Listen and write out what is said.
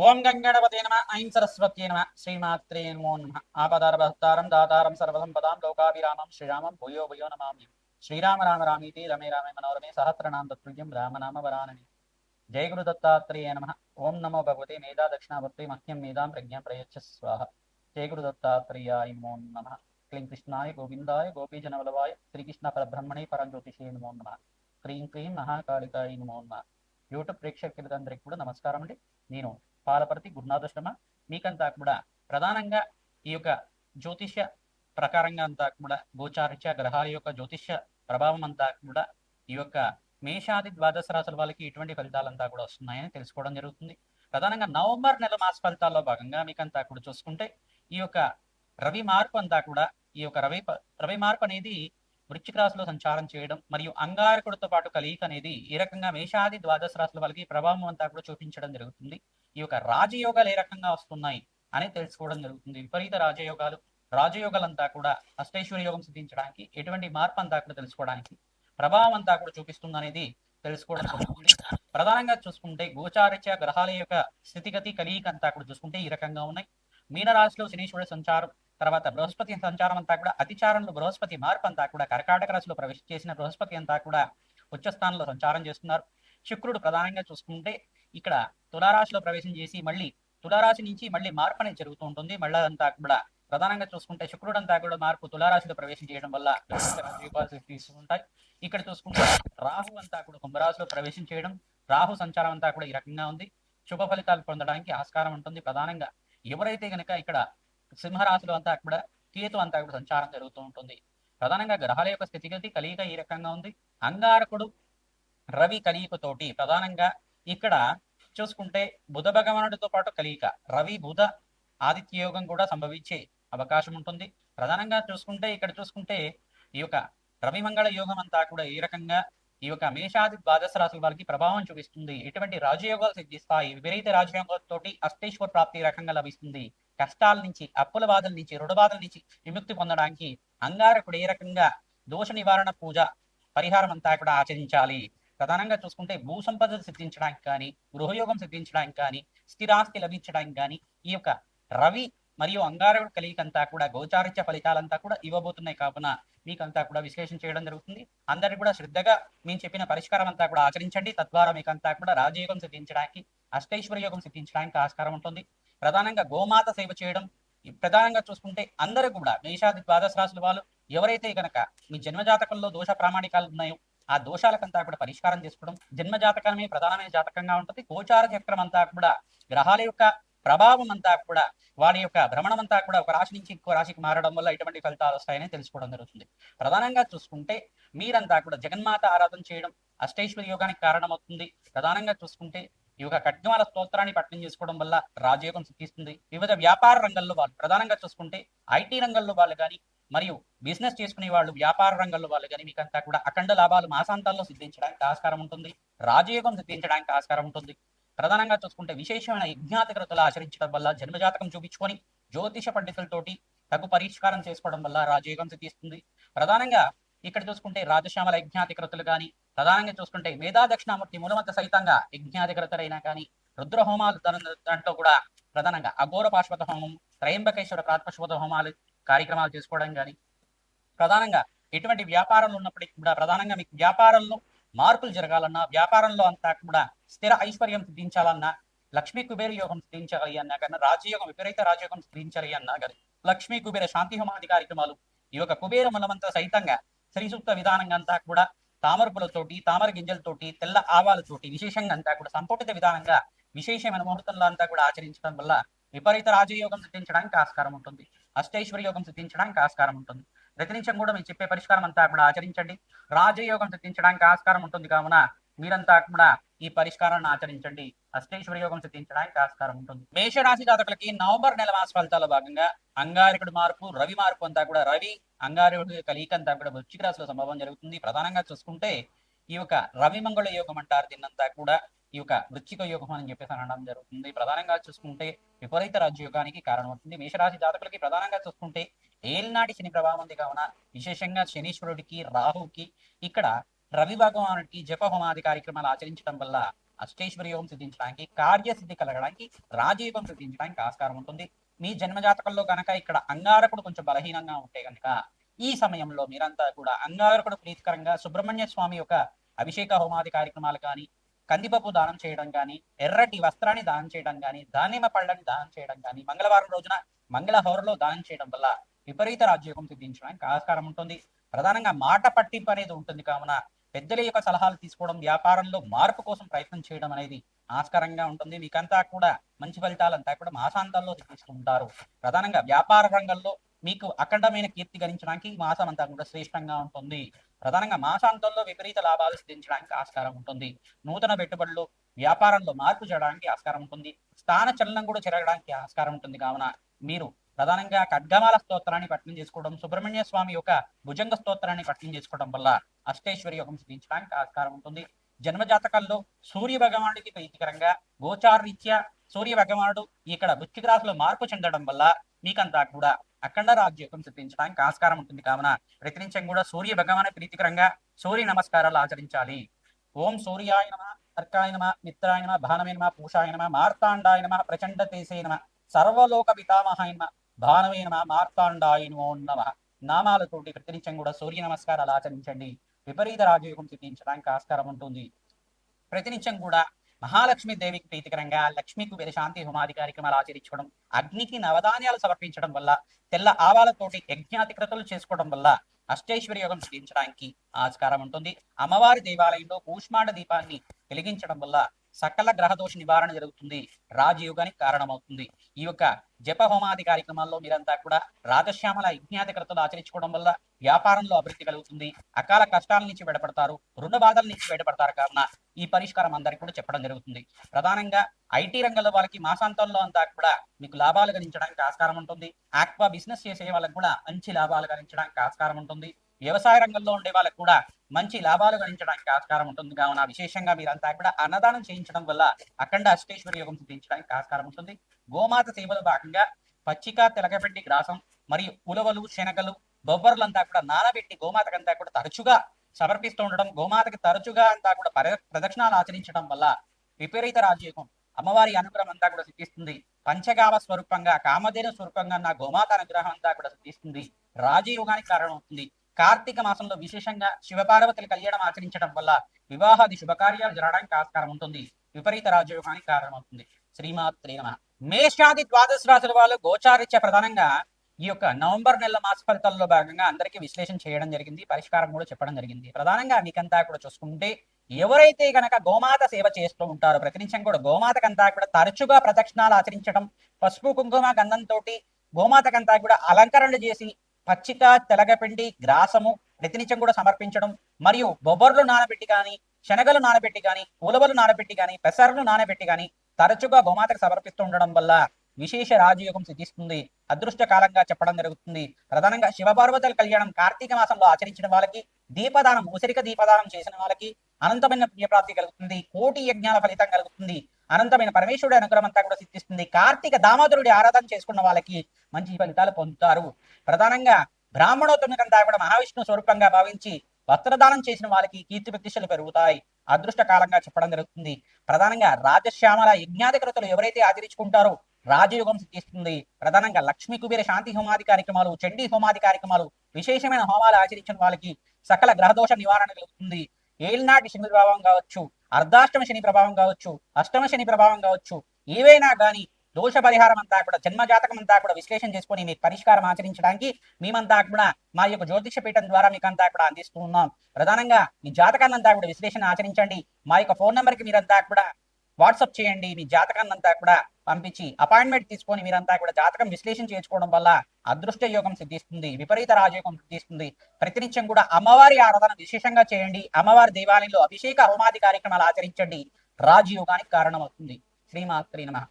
ఓం గంగణపతే నమ ఐం సరస్వత్యే నమ శ్రీమాత్రే నమో నమ ఆపదారభక్తారం దాతారం సర్వసంపదాం లోకాభిరామం శ్రీరామం భూయో భూయో నమామి. శ్రీరామ రామ రామీతి రమే రామే మనోరమే సహస్రనామ తత్తుల్యం రామనామ వరానని. జయ గురు దత్తాత్రేయ నమ. ఓం నమో భగవతే మేధా దక్షిణావర్తే మహ్యం మేధాం ప్రజ్ఞాం ప్రయచ్చ స్వాహ. జయ గురు దత్తాత్రేయాయ నమో నమ. క్లీం కృష్ణాయ గోవిందాయ గోపీజనవల్లభాయ శ్రీకృష్ణ పరబ్రహ్మణే పరంజ్యోతిషే నమో నమ. క్రీం క్లీం మహాకాళికాయ నమో నమ. యూట్యూబ్ ప్రేక్షకులందరికీ కూడా నమస్కారం అండి. నేను పాలపర్తి గురునాథశ్రమ. మీకంతా కూడా ప్రధానంగా ఈ యొక్క జ్యోతిష్య ప్రకారంగా అంతా కూడా గోచారిత్య గ్రహాల యొక్క జ్యోతిష్య ప్రభావం అంతా కూడా ఈ యొక్క మేషాది ద్వాదశ రాశుల వాళ్ళకి ఇటువంటి ఫలితాలంతా కూడా వస్తున్నాయని తెలుసుకోవడం జరుగుతుంది. ప్రధానంగా నవంబర్ నెల మాస ఫలితాల్లో భాగంగా మీకంతా కూడా చూసుకుంటే ఈ యొక్క రవి మార్పు అంతా కూడా ఈ యొక్క రవి మార్పు అనేది వృశ్చిక రాశిలో సంచారం చేయడం మరియు అంగారకుడితో పాటు కలయిక అనేది ఈ రకంగా మేషాది ద్వాదశ రాశుల వాళ్ళకి ప్రభావం అంతా కూడా చూపించడం జరుగుతుంది. ఈ యొక్క రాజయోగాలు ఏ రకంగా వస్తున్నాయి అని తెలుసుకోవడం జరుగుతుంది. విపరీత రాజయోగాలంతా కూడా అష్టైశ్వర్య యోగం సిద్ధించడానికి ఎటువంటి మార్పు అంతా కూడా తెలుసుకోవడానికి ప్రభావం అంతా కూడా చూపిస్తుంది అనేది తెలుసుకోవడం జరుగుతుంది. ప్రధానంగా చూసుకుంటే గోచారిత్య గ్రహాల యొక్క స్థితిగతి కలయిక అంతా కూడా చూసుకుంటే ఈ రకంగా ఉన్నాయి. మీనరాశిలో శనీశ్వరుడు సంచారం, తర్వాత బృహస్పతి సంచారం అంతా కూడా అతిచారంలో బృహస్పతి మార్పు అంతా కూడా కర్కాటక రాశిలో ప్రవేశించేసిన బృహస్పతి అంతా కూడా ఉచ్చస్థానంలో సంచారం చేస్తున్నారు. శుక్రుడు ప్రధానంగా చూసుకుంటే ఇక్కడ తులారాశిలో ప్రవేశం చేసి మళ్ళీ తులారాశి నుంచి మళ్ళీ మార్పు అనేది జరుగుతూ ఉంటుంది. మళ్ళీ అంతా కూడా ప్రధానంగా చూసుకుంటే శుక్రుడు అంతా కూడా మార్పు తులారాశిలో ప్రవేశం చేయడం వల్ల తీసుకుంటాయి. ఇక్కడ చూసుకుంటే రాహు అంతా కూడా కుంభరాశిలో ప్రవేశం చేయడం, రాహు సంచారం అంతా కూడా ఈ రకంగా ఉంది. శుభ ఫలితాలు పొందడానికి ఆస్కారం ఉంటుంది. ప్రధానంగా ఎవరైతే గనక ఇక్కడ సింహరాశిలో అంతా కూడా కేతు అంతా కూడా సంచారం జరుగుతూ ఉంటుంది. ప్రధానంగా గ్రహాల యొక్క స్థితిగతి కలియిక ఈ రకంగా ఉంది. అంగారకుడు రవి కలియికతోటి ప్రధానంగా ఇక్కడ చూసుకుంటే బుధ భగవానుడితో పాటు కలియిక రవి బుధ ఆదిత్య యోగం కూడా సంభవించే అవకాశం ఉంటుంది. ప్రధానంగా చూసుకుంటే ఇక్కడ చూసుకుంటే ఈ యొక్క రవి మంగళ యోగం అంతా కూడా ఈ రకంగా ఈ యొక్క మేషాది ద్వాదశ రాశుల వారికి ప్రభావం చూపిస్తుంది. ఎటువంటి రాజయోగాలు సిద్ధిస్తాయి. విపరీత రాజయోగాలతోటి అష్టైశ్వర ప్రాప్తి రకంగా లభిస్తుంది. కష్టాల నుంచి, అప్పుల బాధల నుంచి, రుణ బాధల నుంచి విముక్తి పొందడానికి అంగారకుడు ఏ రకంగా దోష నివారణ పూజ పరిహారం అంతా కూడా ఆచరించాలి. ప్రధానంగా చూసుకుంటే భూ సంపద సిద్ధించడానికి కానీ, గృహయోగం సిద్ధించడానికి కానీ, స్థిరాస్తి లభించడానికి కానీ ఈ యొక్క రవి మరియు అంగారకుడు కలిగికంతా కూడా గోచారిత్య ఫలితాలంతా కూడా ఇవ్వబోతున్నాయి. కావున మీకంతా కూడా విశ్లేషణ చేయడం జరుగుతుంది. అందరినీ కూడా శ్రద్ధగా మేము చెప్పిన పరిష్కారం అంతా కూడా ఆచరించండి. తద్వారా మీకంతా కూడా రాజయోగం సిద్ధించడానికి, అష్టైశ్వర్య యోగం సిద్ధించడానికి ఆస్కారం ఉంటుంది. ప్రధానంగా గోమాత సేవ చేయడం. ప్రధానంగా చూసుకుంటే అందరూ కూడా మేషాది ద్వాదశ రాశుల వాళ్ళు ఎవరైతే కనుక మీ జన్మజాతకంలో దోష ప్రామాణికాలు ఉన్నాయో ఆ దోషాలకంతా కూడా పరిష్కారం చేసుకోవడం. జన్మజాతకమే ప్రధానమైన జాతకంగా ఉంటుంది. గోచార చక్రం అంతా కూడా గ్రహాల యొక్క ప్రభావం అంతా కూడా వాడి యొక్క భ్రమణం అంతా కూడా ఒక రాశి నుంచి ఇంకో రాశికి మారడం వల్ల ఇటువంటి ఫలితాలు వస్తాయని తెలుసుకోవడం జరుగుతుంది. ప్రధానంగా చూసుకుంటే మీరంతా కూడా జగన్మాత ఆరాధన చేయడం అష్టైశ్వర్య యోగానికి కారణమవుతుంది. ప్రధానంగా చూసుకుంటే ఈ యొక్క ఖడ్గమాల స్తోత్రాన్ని పఠనం చేసుకోవడం వల్ల రాజయోగం సిద్ధిస్తుంది. వివిధ వ్యాపార రంగంలో వాళ్ళు ప్రధానంగా చూసుకుంటే ఐటీ రంగంలో వాళ్ళు కానీ మరియు బిజినెస్ చేసుకునే వాళ్ళు వ్యాపార రంగంలో వాళ్ళు కానీ మీకంతా కూడా అఖండ లాభాలు మాసాంతాల్లో సిద్ధించడానికి ఆస్కారం ఉంటుంది. రాజయోగం సిద్ధించడానికి ఆస్కారం ఉంటుంది. ప్రధానంగా చూసుకుంటే విశేషమైన యజ్ఞాతికృతలు ఆచరించడం వల్ల జన్మజాతకం చూపించుకొని జ్యోతిష పండితులతోటి తగు పరిష్కారం చేసుకోవడం వల్ల రాజయోగం సిద్ధిస్తుంది. ప్రధానంగా ఇక్కడ చూసుకుంటే రాజశ్యామల యజ్ఞాతికృతలు కానీ, ప్రధానంగా చూసుకుంటే మేధా దక్షిణామూర్తి మూలమంత సహితంగా యజ్ఞాధికృతరైనా కానీ, రుద్ర హోమాలు దాంట్లో కూడా ప్రధానంగా అఘోర పాశ్వత హోమం, త్రయంబకేశ్వర ప్రాత్పశువత హోమాలు కార్యక్రమాలు చేసుకోవడం కానీ, ప్రధానంగా ఎటువంటి వ్యాపారంలో ఉన్నప్పటికీ కూడా ప్రధానంగా మీకు వ్యాపారంలో మార్పులు జరగాలన్నా, వ్యాపారంలో అంతా కూడా స్థిర ఐశ్వర్యం సిద్ధించాలన్నా, లక్ష్మీ కుబేర యోగం సిద్ధించాలి అన్నా కానీ, రాజయోగం విపరీత రాజయోగం సిద్ధించాలి అన్నా కానీ లక్ష్మీ కుబేర శాంతి హోమాది కార్యక్రమాలు ఈ యొక్క కుబేర మూలమంతా సహితంగా శ్రీ సూక్త విధానంగా అంతా కూడా తామర పూలతోటి, తామర గింజలతోటి, తెల్ల ఆవాలతోటి విశేషంగా అంతా కూడా సంపుటిత విధానంగా విశేషమైన ముహూర్తంలో అంతా కూడా ఆచరించడం వల్ల విపరీత రాజయోగం సిద్ధించడానికి ఆస్కారం ఉంటుంది. అష్టైశ్వర్య యోగం సిద్ధించడానికి ఆస్కారం ఉంటుంది. ప్రతినిత్యం కూడా మీరు చెప్పే పరిష్కారం అంతా కూడా ఆచరించండి. రాజయోగం సిద్ధించడానికి ఆస్కారం ఉంటుంది. కావున మీరంతా కూడా ఈ పరిష్కారాన్ని ఆచరించండి. అష్టైశ్వర్య యోగం సిద్ధించడానికి ఆస్కారం ఉంటుంది. మేషరాశి జాతకులకి నవంబర్ నెల మాస ఫలితాల్లో భాగంగా అంగారకుడి మార్పు, రవి మార్పు అంతా కూడా రవి అంగారకుడి కలియిక అంతా కూడా వృశ్చిక రాశిలో సంభవం జరుగుతుంది. ప్రధానంగా చూసుకుంటే ఈ యొక్క రవి మంగళ యోగం అంటారు దీన్నంతా కూడా ఈ యొక్క వృశ్చిక యోగం అని చెప్పేసి అనడం జరుగుతుంది. ప్రధానంగా చూసుకుంటే విపరీత రాజయోగానికి కారణమవుతుంది. మేషరాశి జాతకులకి ప్రధానంగా చూసుకుంటే ఏలినాటి శని ప్రభావం ఉంది. కావున విశేషంగా శనీశ్వరుడికి, రాహుకి, ఇక్కడ రవి భగవానుడికి జప హోమాది కార్యక్రమాలు ఆచరించడం వల్ల అష్టైశ్వర్య యోగం సిద్ధించడానికి, కార్యసిద్ధి కలగడానికి, రాజయోగం సిద్ధించడానికి ఆస్కారం ఉంటుంది. మీ జన్మజాతకంలో కనుక ఇక్కడ అంగారకుడు కొంచెం బలహీనంగా ఉంటే కనుక ఈ సమయంలో మీరంతా కూడా అంగారకుడు ప్రీతికరంగా సుబ్రహ్మణ్య స్వామి యొక్క అభిషేక హోమాది కార్యక్రమాలు కానీ, కందిపప్పు దానం చేయడం కానీ, ఎర్రటి వస్త్రాన్ని దానం చేయడం కానీ, దానిమ్మ పళ్ళని దానం చేయడం కానీ, మంగళవారం రోజున మంగళహోరలో దానం చేయడం వల్ల విపరీత రాజయోగం సిద్ధించడానికి ఆస్కారం ఉంటుంది. ప్రధానంగా మాట పట్టింపు అనేది ఉంటుంది కావున పెద్దల యొక్క సలహాలు తీసుకోవడం, వ్యాపారంలో మార్పు కోసం ప్రయత్నం చేయడం అనేది ఆస్కారంగా ఉంటుంది. మీకంతా కూడా మంచి ఫలితాలంతా కూడా మాసాంతాల్లో తీసుకుంటారు. ప్రధానంగా వ్యాపార రంగంలో మీకు అఖండమైన కీర్తి గణించడానికి ఈ మాసం అంతా కూడా శ్రేష్టంగా ఉంటుంది. ప్రధానంగా మాసాంతంలో విపరీత లాభాలు సిద్ధించడానికి ఆస్కారం ఉంటుంది. నూతన పెట్టుబడులు, వ్యాపారంలో మార్పు చేయడానికి ఆస్కారం ఉంటుంది. స్థాన చలనం కూడా జరగడానికి ఆస్కారం ఉంటుంది. కావున మీరు ప్రధానంగా ఖడ్గమాల స్తోత్రాన్ని పఠనం చేసుకోవడం, సుబ్రహ్మణ్య స్వామి యొక్క భుజంగ స్తోత్రాన్ని పఠనం చేసుకోవడం వల్ల అష్టైశ్వర్య యోగం సిద్ధించడానికి ఆస్కారం ఉంటుంది. జన్మజాతకాల్లో సూర్య భగవానుడికి ప్రీతికరంగా గోచారరీత్యా సూర్య భగవానుడు ఇక్కడ వృశ్చిక రాశిలో మార్పు చెందడం వల్ల మీకంతా కూడా అఖండ రాజ్యోగం సిద్ధించడానికి ఆస్కారం ఉంటుంది. కావున ప్రతినిత్యం కూడా సూర్య భగవాను ప్రీతికరంగా సూర్య నమస్కారాలు ఆచరించాలి. ఓం సూర్యాయ నమ, అర్కాయ నమ, మిత్రాయ నమ, భానవే నమ, పూషాయ నమ, మార్తాండాయ నమ, ప్రచండ తేసే నమ, సర్వలోక పితామహాయ నమ, భానవే నమ, మార్తాండాయ నమో నమ నామాలతోటి ప్రతినిత్యం కూడా సూర్య నమస్కారాలు ఆచరించండి. విపరీత రాజయోగం సిద్ధించడానికి ఆస్కారం ఉంటుంది. ప్రతినిత్యం కూడా మహాలక్ష్మి దేవికి ప్రీతికరంగా లక్ష్మీ కుబేర శాంతి హోమాది కార్యక్రమాలు ఆచరించుకోవడం, అగ్నికి నవధాన్యాలు సమర్పించడం వల్ల, తెల్ల ఆవాలతోటి యజ్ఞాతిక్రతలు చేసుకోవడం వల్ల అష్టైశ్వర్య యోగం సిద్ధించడానికి ఆస్కారం ఉంటుంది. అమ్మవారి దేవాలయంలో కూష్మాండ దీపాన్ని వెలిగించడం వల్ల సకల గ్రహదోష నివారణ జరుగుతుంది, రాజయోగానికి కారణమవుతుంది. ఈ యొక్క జప హోమాది కార్యక్రమాల్లో మీరంతా కూడా రాజశ్యామల యజ్ఞాతిక్రతలు ఆచరించుకోవడం వల్ల వ్యాపారంలో అభివృద్ధి కలుగుతుంది. అకాల కష్టాల నుంచి బయటపడతారు, రుణ బాధల నుంచి బయటపడతారు. కావున ఈ పరిష్కారం అందరికీ కూడా చెప్పడం జరుగుతుంది. ప్రధానంగా ఐటీ రంగంలో వాళ్ళకి మాసాంతంలో అంతా కూడా మీకు లాభాలు గణించడానికి ఆస్కారం ఉంటుంది. ఆక్వా బిజినెస్ చేసే వాళ్ళకి కూడా మంచి లాభాలు గణించడానికి ఆస్కారం ఉంటుంది. వ్యవసాయ రంగంలో ఉండే వాళ్ళకు కూడా మంచి లాభాలు గణించడానికి ఆస్కారం ఉంటుంది. కావున విశేషంగా మీరంతా కూడా అన్నదానం చేయించడం వల్ల అఖండ అష్టైశ్వర్య యోగం సిద్ధించడానికి ఆస్కారం ఉంటుంది. గోమాత సేవలో భాగంగా పచ్చిక, తెలగపెట్టి గ్రాసం మరియు ఉలవలు, శనగలు, బొబ్బర్లంతా కూడా నానబెట్టి గోమాతకంతా కూడా తరచుగా సమర్పిస్తూ ఉండడం, గోమాతకి తరచుగా అంతా కూడా ప్రదక్షిణాలు ఆచరించడం వల్ల విపరీత రాజయోగం, అమ్మవారి అనుగ్రహం అంతా కూడా సిద్ధిస్తుంది. పంచగావ స్వరూపంగా, కామధేను స్వరూపంగా నా గోమాత అనుగ్రహం అంతా కూడా సిద్ధిస్తుంది, రాజయోగానికి కారణమవుతుంది. కార్తీక మాసంలో విశేషంగా శివపార్వతుల కళ్యాణం ఆచరించడం వల్ల వివాహాది శుభకార్యాలు జరగడానికి ఆస్కారం ఉంటుంది, విపరీత రాజయోగానికి కారణమవుతుంది. శ్రీమాత్రే నమః. మేషాది ద్వాదశ రాశుల వాళ్ళు గోచారీత్యా ప్రధానంగా ఈ యొక్క నవంబర్ నెల మాస ఫలితాల్లో భాగంగా అందరికీ విశ్లేషణ చేయడం జరిగింది, పరిష్కారం కూడా చెప్పడం జరిగింది. ప్రధానంగా మీకంతా కూడా చూసుకుంటే ఎవరైతే గనక గోమాత సేవ చేస్తూ ఉంటారో ప్రతినిత్యం కూడా గోమాతకంతా కూడా తరచుగా ప్రదక్షిణాలు ఆచరించడం, పసుపు కుంకుమ గంధంతో గోమాతకంతా కూడా అలంకరణలు చేసి పచ్చిక, తెలగపిండి, గ్రాసము ప్రతినిత్యం కూడా సమర్పించడం, మరియు బొబ్బర్లు నానబెట్టి కానీ, శనగలు నానబెట్టి కానీ, ఉలవలు నానబెట్టి కానీ, పెసర్లు నానబెట్టి కానీ తరచుగా గోమాతకు సమర్పిస్తూ ఉండడం వల్ల విశేష రాజయోగం సిద్ధిస్తుంది, అదృష్ట కాలంగా చెప్పడం జరుగుతుంది. ప్రధానంగా శివపార్వతుల కళ్యాణం కార్తీక మాసంలో ఆచరించిన వాళ్ళకి, దీపదానం, ఉసిరిక దీపదానం చేసిన వాళ్ళకి అనంతమైన పుణ్యప్రాప్తి కలుగుతుంది, కోటి యజ్ఞాల ఫలితం కలుగుతుంది, అనంతమైన పరమేశ్వరుడి అనుగ్రహం అంతా కూడా సిద్ధిస్తుంది. కార్తీక దామోదరుడి ఆరాధన చేసుకున్న వాళ్ళకి మంచి ఫలితాలు పొందుతారు. ప్రధానంగా బ్రాహ్మణోత్తమునికంతా కూడా మహావిష్ణు స్వరూపంగా భావించి వస్త్రదానం చేసిన వాళ్ళకి కీర్తి ప్రతిష్టలు పెరుగుతాయి, అదృష్ట కాలంగా చెప్పడం జరుగుతుంది. ప్రధానంగా రాజశ్యామల యజ్ఞాధికృతులు ఎవరైతే ఆచరించుకుంటారో రాజయోగం సిద్ధిస్తుంది. ప్రధానంగా లక్ష్మీ కుబేర శాంతి హోమాది కార్యక్రమాలు, చండీ హోమాది కార్యక్రమాలు, విశేషమైన హోమాలు ఆచరించిన వాళ్ళకి సకల గ్రహదోష నివారణ కలుగుతుంది. ఏళ్ళనాటి శని ప్రభావం కావచ్చు, అర్ధాష్టమ శని ప్రభావం కావచ్చు, అష్టమ శని ప్రభావం కావచ్చు, ఏవైనా కానీ దోష పరిహారం అంతా కూడా జన్మజాతకం అంతా కూడా విశ్లేషణ చేసుకొని మీకు పరిష్కారం ఆచరించడానికి మేమంతా కూడా మా యొక్క జ్యోతిష పీఠం ద్వారా మీకు అంతా కూడా అందిస్తూ ఉన్నాం. ప్రధానంగా మీ జాతకాన్ని అంతా కూడా విశ్లేషణ ఆచరించండి. మా యొక్క ఫోన్ నెంబర్కి మీరంతా కూడా వాట్సాప్ చేయండి. మీ జాతకాన్ని అంతా కూడా పంపించి అపాయింట్మెంట్ తీసుకొని మీరంతా కూడా జాతకం విశ్లేషణ చేసుకోవడం వల్ల అదృష్ట యోగం సిద్ధిస్తుంది, విపరీత రాజయోగం సిద్ధిస్తుంది. ప్రతినిత్యం కూడా అమ్మవారి ఆరాధన విశేషంగా చేయండి. అమ్మవారి దేవాలయంలో అభిషేక హోమాది కార్యక్రమాలు ఆచరించండి, రాజయోగానికి కారణమవుతుంది. శ్రీమాత్రే నమః.